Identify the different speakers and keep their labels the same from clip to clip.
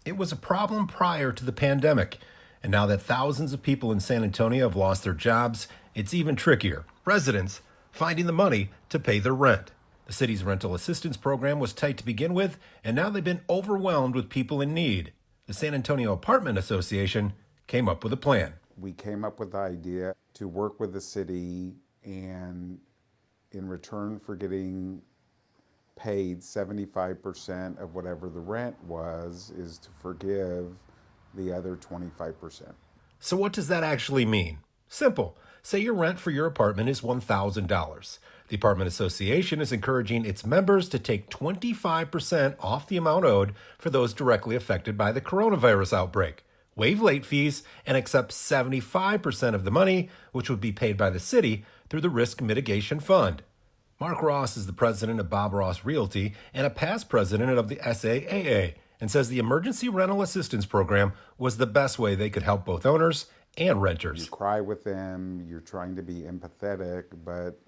Speaker 1: It was a problem prior to the pandemic, and now that thousands of people in San Antonio have lost their jobs, it's even trickier. Residents finding the money to pay their rent. The city's rental assistance program was tight to begin with, and now they've been overwhelmed with people in need. The San Antonio Apartment Association came up with a plan.
Speaker 2: We came up with the idea to work with the city, and in return for getting paid 75% of whatever the rent was, is to forgive the other 25%.
Speaker 1: So, what does that actually mean? Simple. Say your rent for your apartment is $1,000. The Apartment Association is encouraging its members to take 25% off the amount owed for those directly affected by the coronavirus outbreak, waive late fees, and accept 75% of the money, which would be paid by the city through the Risk Mitigation Fund. Mark Ross is the president of Bob Ross Realty and a past president of the SAAA, and says the Emergency Rental Assistance Program was the best way they could help both owners and renters.
Speaker 2: You cry with them, you're trying to be empathetic, but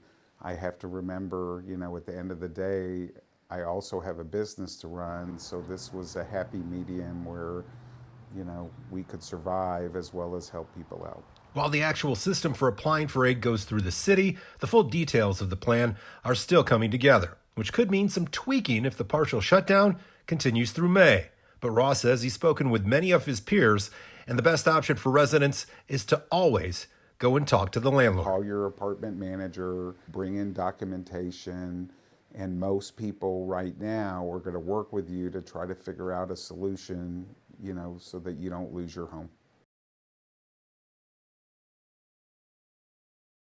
Speaker 2: I have to remember, at the end of the day, I also have a business to run, so this was a happy medium where, we could survive as well as help people out.
Speaker 1: While the actual system for applying for aid goes through the city, the full details of the plan are still coming together, which could mean some tweaking if the partial shutdown continues through May. But Ross says he's spoken with many of his peers, and the best option for residents is to always go and talk to the landlord.
Speaker 2: Call your apartment manager, bring in documentation, and most people right now are going to work with you to try to figure out a solution, so that you don't lose your home.